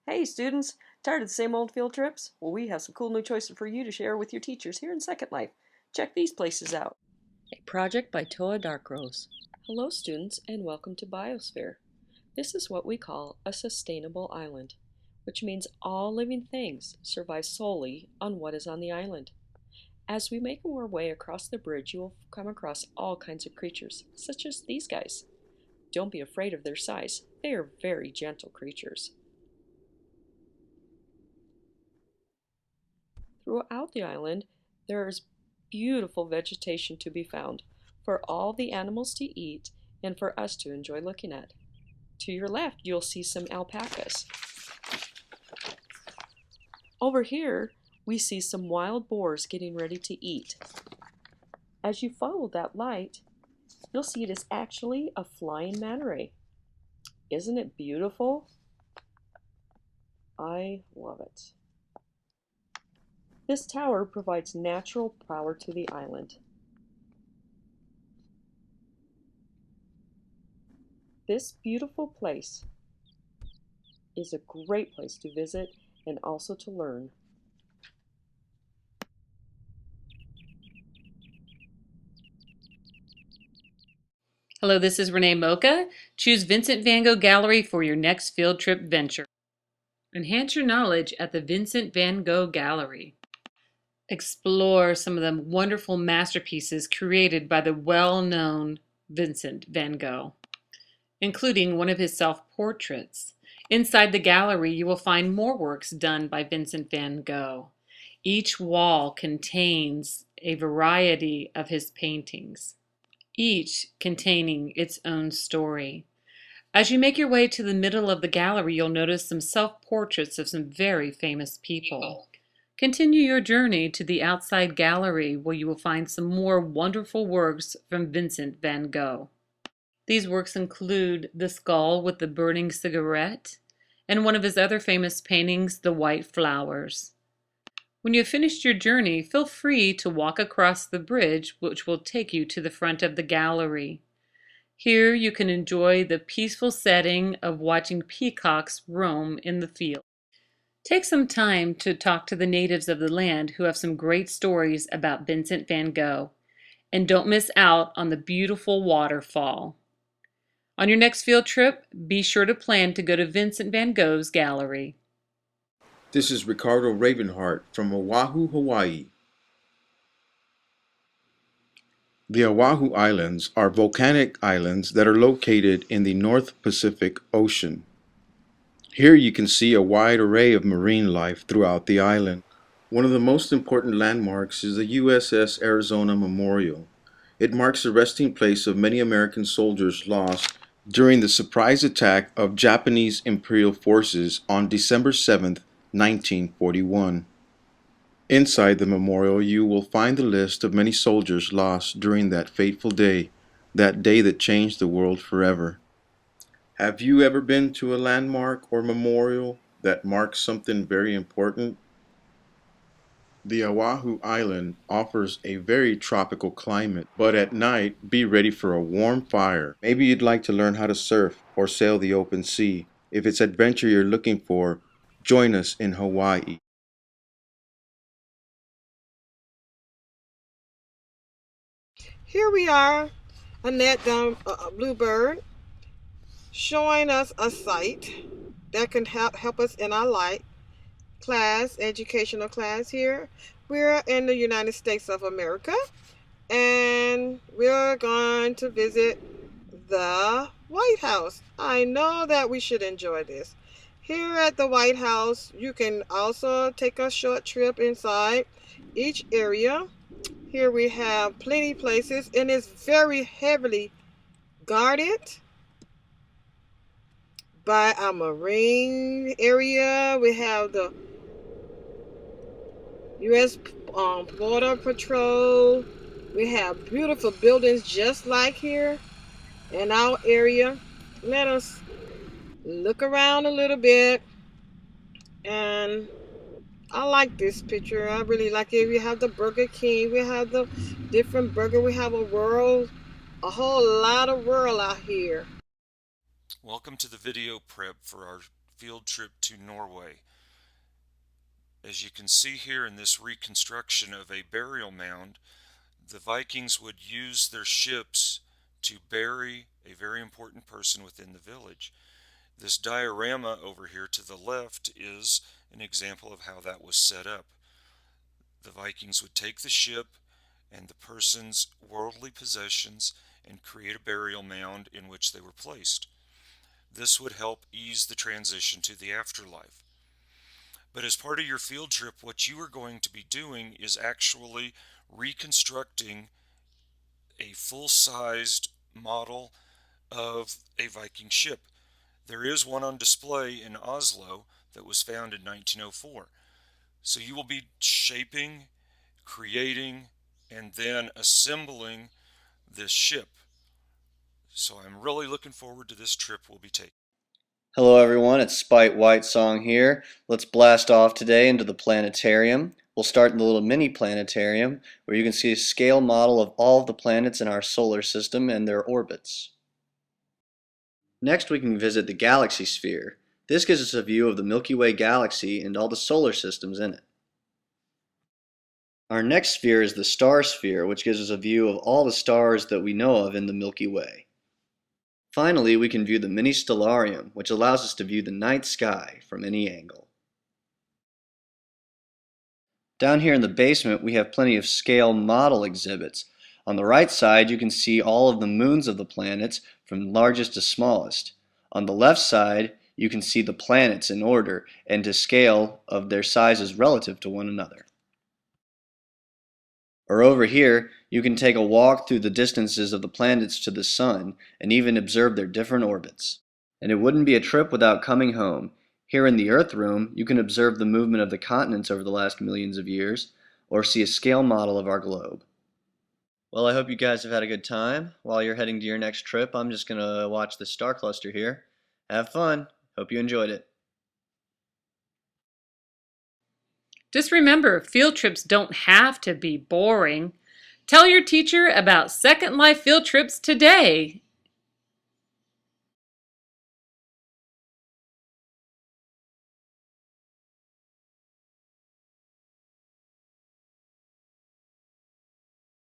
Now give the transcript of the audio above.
Hey students, tired of the same old field trips? Well, we have some cool new choices for you to share with your teachers here in Second Life. Check these places out. A project by Toa Darkrose. Hello students and welcome to Biosphere. This is what we call a sustainable island, which means all living things survive solely on what is on the island. As we make our way across the bridge, you will come across all kinds of creatures, such as these guys. Don't be afraid of their size. They are very gentle creatures. Throughout the island, there is beautiful vegetation to be found for all the animals to eat and for us to enjoy looking at. To your left, you'll see some alpacas. Over here, we see some wild boars getting ready to eat. As you follow that light, you'll see it is actually a flying manta ray. Isn't it beautiful? I love it. This tower provides natural power to the island. This beautiful place is a great place to visit and also to learn. Hello, this is Renee Mocha. Choose Vincent van Gogh Gallery for your next field trip venture. Enhance your knowledge at the Vincent van Gogh Gallery. Explore some of the wonderful masterpieces created by the well-known Vincent van Gogh, including one of his self-portraits. Inside the gallery, you will find more works done by Vincent van Gogh. Each wall contains a variety of his paintings, each containing its own story. As you make your way to the middle of the gallery, you'll notice some self-portraits of some very famous people. Continue your journey to the outside gallery where you will find some more wonderful works from Vincent van Gogh. These works include The Skull with the Burning Cigarette and one of his other famous paintings, The White Flowers. When you have finished your journey, feel free to walk across the bridge, which will take you to the front of the gallery. Here you can enjoy the peaceful setting of watching peacocks roam in the field. Take some time to talk to the natives of the land who have some great stories about Vincent van Gogh. And don't miss out on the beautiful waterfall. On your next field trip, be sure to plan to go to Vincent van Gogh's gallery. This is Ricardo Ravenhart from Oahu, Hawaii. The Oahu Islands are volcanic islands that are located in the North Pacific Ocean. Here you can see a wide array of marine life throughout the island. One of the most important landmarks is the USS Arizona Memorial. It marks the resting place of many American soldiers lost during the surprise attack of Japanese Imperial forces on December 7, 1941. Inside the memorial, you will find the list of many soldiers lost during that fateful day, that day that changed the world forever. Have you ever been to a landmark or memorial that marks something very important? The Oahu Island offers a very tropical climate, but at night, be ready for a warm fire. Maybe you'd like to learn how to surf or sail the open sea. If it's adventure you're looking for, join us in Hawaii. Here we are, Annette Bluebird, showing us a site that can help us in our educational class here. We're in the United States of America, and we're going to visit the White House. I know that we should enjoy this. Here at the White House, you can also take a short trip inside each area. Here we have plenty places, and it's very heavily guarded by a marine area. We have the U.S. Border Patrol. We have beautiful buildings just like here in our area. Let us look around a little bit, and I like this picture. I really like it. We have the Burger King. We have the different burger. We have a whole lot of world out here. Welcome to the video prep for our field trip to Norway. As you can see here in this reconstruction of a burial mound, the Vikings would use their ships to bury a very important person within the village. This diorama over here to the left is an example of how that was set up. The Vikings would take the ship and the person's worldly possessions and create a burial mound in which they were placed. This would help ease the transition to the afterlife. But as part of your field trip, what you are going to be doing is actually reconstructing a full-sized model of a Viking ship. There is one on display in Oslo that was found in 1904. So you will be shaping, creating, and then assembling this ship. So I'm really looking forward to this trip we'll be taking. Hello everyone, it's Spite White Song here. Let's blast off today into the planetarium. We'll start in the little mini planetarium where you can see a scale model of all of the planets in our solar system and their orbits. Next we can visit the galaxy sphere. This gives us a view of the Milky Way galaxy and all the solar systems in it. Our next sphere is the star sphere, which gives us a view of all the stars that we know of in the Milky Way. Finally, we can view the mini stellarium, which allows us to view the night sky from any angle. Down here in the basement, we have plenty of scale model exhibits. On the right side, you can see all of the moons of the planets from largest to smallest. On the left side, you can see the planets in order and to scale of their sizes relative to one another. Or over here, you can take a walk through the distances of the planets to the Sun and even observe their different orbits. And it wouldn't be a trip without coming home. Here in the Earth room, you can observe the movement of the continents over the last millions of years, or see a scale model of our globe. Well, I hope you guys have had a good time. While you're heading to your next trip, I'm just going to watch the star cluster here. Have fun. Hope you enjoyed it. Just remember, field trips don't have to be boring. Tell your teacher about Second Life field trips today